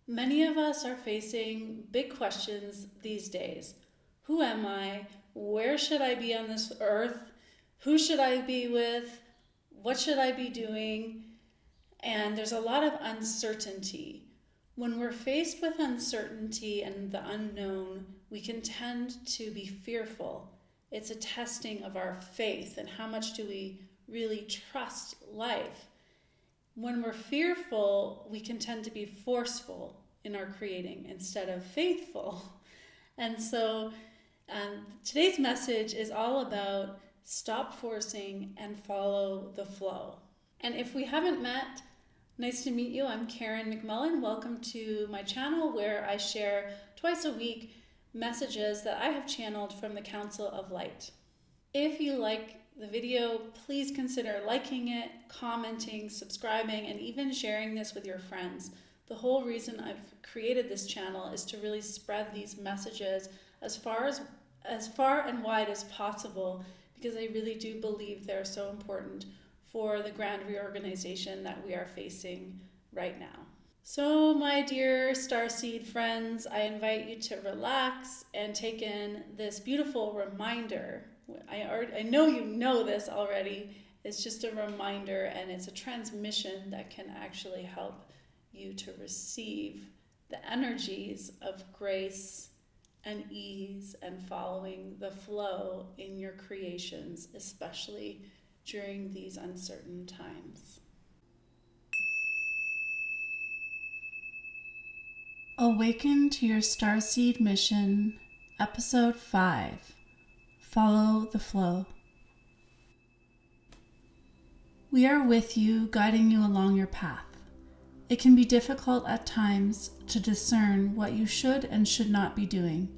Many of us are facing big questions these days. Who am I? Where should I be on this earth? Who should I be with? What should I be doing? And there's a lot of uncertainty. When we're faced with uncertainty and the unknown, we can tend to be fearful. It's a testing of our faith and how much do we really trust life. When we're fearful, we can tend to be forceful in our creating instead of faithful. And so today's message is all about stop forcing and follow the flow. And if we haven't met, nice to meet you. I'm Karen McMullen. Welcome to my channel where I share twice a week messages that I have channeled from the Council of Light. If you like the video, please consider liking it, commenting, subscribing, and even sharing this with your friends. The whole reason I've created this channel is to really spread these messages as far and wide as possible, because I really do believe they're so important for the grand reorganization that we are facing right now. So my dear Starseed friends, I invite you to relax and take in this beautiful reminder. I know you know this already. It's just a reminder, and it's a transmission that can actually help you to receive the energies of grace and ease and following the flow in your creations, especially during these uncertain times. Awaken to your Starseed mission, Episode 5. Follow the flow. We are with you, guiding you along your path. It can be difficult at times to discern what you should and should not be doing.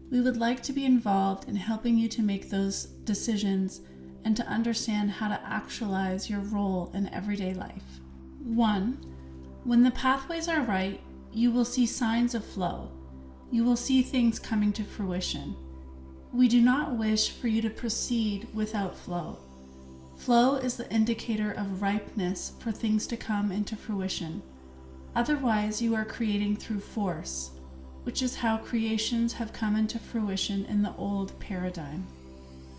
We would like to be involved in helping you to make those decisions and to understand how to actualize your role in everyday life. 1. When the pathways are right, you will see signs of flow. You will see things coming to fruition. We do not wish for you to proceed without flow. Flow is the indicator of ripeness for things to come into fruition. Otherwise, you are creating through force, which is how creations have come into fruition in the old paradigm.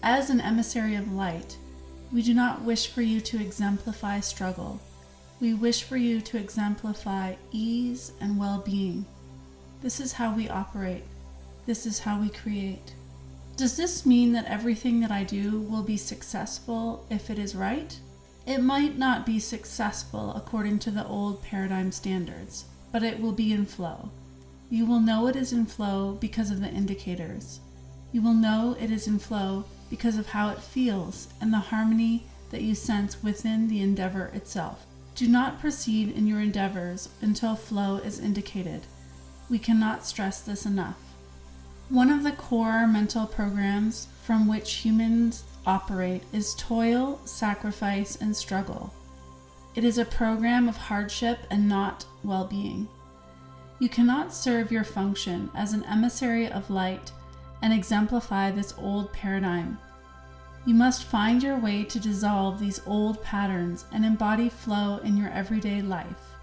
As an emissary of light, we do not wish for you to exemplify struggle. We wish for you to exemplify ease and well-being. This is how we operate. This is how we create. Does this mean that everything that I do will be successful if it is right? It might not be successful according to the old paradigm standards, but it will be in flow. You will know it is in flow because of the indicators. You will know it is in flow because of how it feels and the harmony that you sense within the endeavor itself. Do not proceed in your endeavors until flow is indicated. We cannot stress this enough. One of the core mental programs from which humans operate is toil, sacrifice, and struggle. It is a program of hardship and not well-being. You cannot serve your function as an emissary of light and exemplify this old paradigm. You must find your way to dissolve these old patterns and embody flow in your everyday life.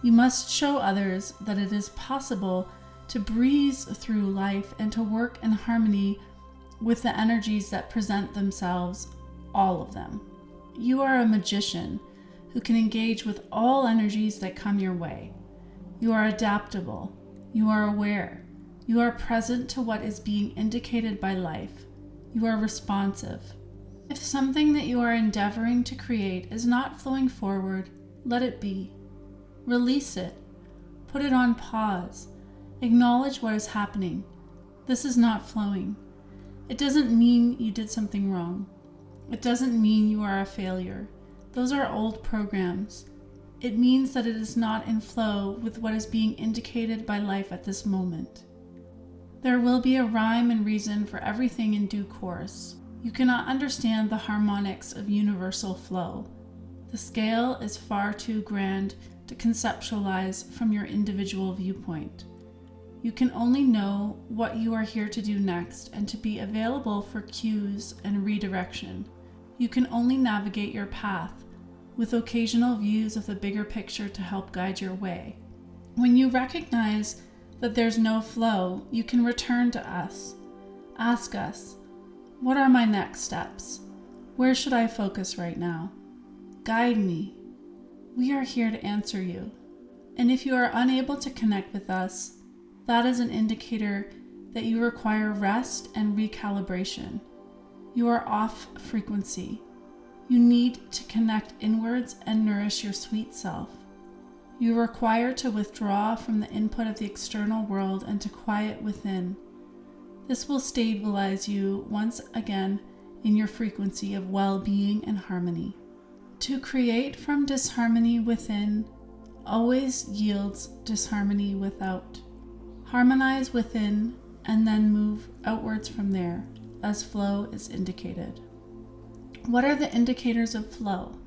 You must show others that it is possible to breeze through life and to work in harmony with the energies that present themselves, all of them. You are a magician who can engage with all energies that come your way. You are adaptable. You are aware. You are present to what is being indicated by life. You are responsive. If something that you are endeavoring to create is not flowing forward, let it be. Release it. Put it on pause. Acknowledge what is happening. This is not flowing. It doesn't mean you did something wrong. It doesn't mean you are a failure. Those are old programs. It means that it is not in flow with what is being indicated by life at this moment. There will be a rhyme and reason for everything in due course. You cannot understand the harmonics of universal flow. The scale is far too grand to conceptualize from your individual viewpoint. You can only know what you are here to do next and to be available for cues and redirection. You can only navigate your path with occasional views of the bigger picture to help guide your way. When you recognize that there's no flow, you can return to us. Ask us, what are my next steps? Where should I focus right now? Guide me. We are here to answer you. And if you are unable to connect with us, that is an indicator that you require rest and recalibration. You are off frequency. You need to connect inwards and nourish your sweet self. You require to withdraw from the input of the external world and to quiet within. This will stabilize you once again in your frequency of well-being and harmony. To create from disharmony within always yields disharmony without. Harmonize within and then move outwards from there, as flow is indicated. What are the indicators of flow?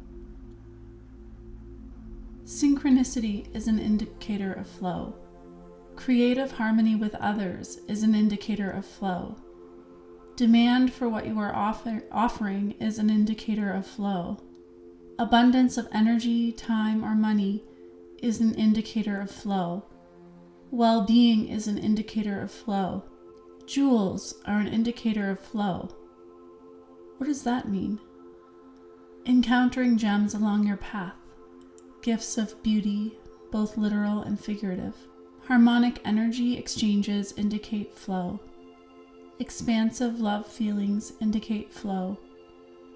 Synchronicity is an indicator of flow. Creative harmony with others is an indicator of flow. Demand for what you are offering is an indicator of flow. Abundance of energy, time, or money is an indicator of flow. Well-being is an indicator of flow. Jewels are an indicator of flow. What does that mean? Encountering gems along your path, gifts of beauty, both literal and figurative. Harmonic energy exchanges indicate flow. Expansive love feelings indicate flow.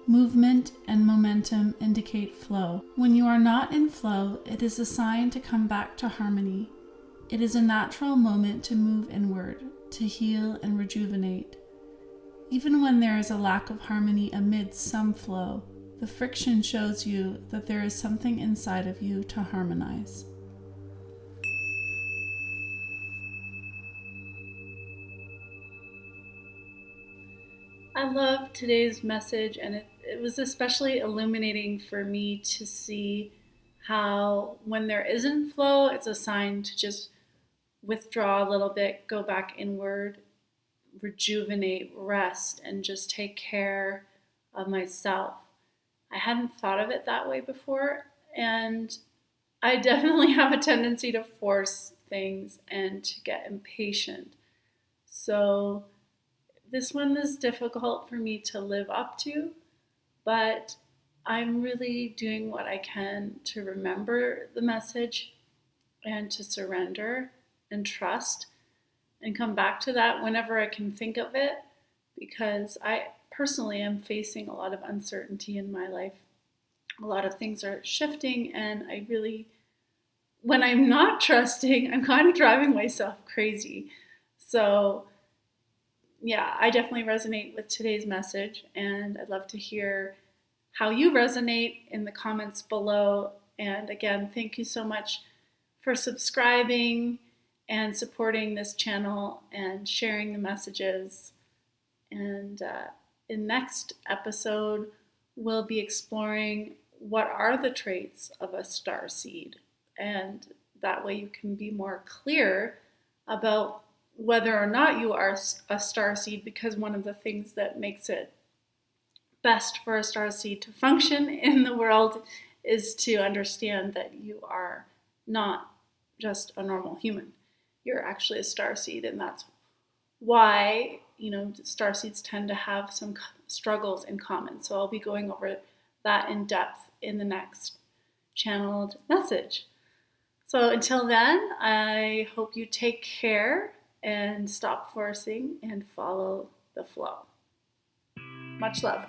Movement and momentum indicate flow. When you are not in flow, it is a sign to come back to harmony. It is a natural moment to move inward, to heal and rejuvenate. Even when there is a lack of harmony amid some flow, the friction shows you that there is something inside of you to harmonize. I love today's message, and it was especially illuminating for me to see how when there isn't flow, it's a sign to just withdraw a little bit, go back inward, rejuvenate, rest, and just take care of myself. I hadn't thought of it that way before, and I definitely have a tendency to force things and to get impatient. So this one is difficult for me to live up to, but I'm really doing what I can to remember the message and to surrender and trust and come back to that whenever I can think of it, because I personally am facing a lot of uncertainty in my life. A lot of things are shifting, and I really, when I'm not trusting, I'm kind of driving myself crazy. So yeah, I definitely resonate with today's message, and I'd love to hear how you resonate in the comments below. And again, thank you so much for subscribing and supporting this channel and sharing the messages. And in next episode, we'll be exploring what are the traits of a starseed, and that way you can be more clear about whether or not you are a starseed, because one of the things that makes it best for a starseed to function in the world is to understand that you are not just a normal human. You're actually a starseed, and that's why, starseeds tend to have some struggles in common. So I'll be going over that in depth in the next channeled message. So until then, I hope you take care and stop forcing and follow the flow. Much love.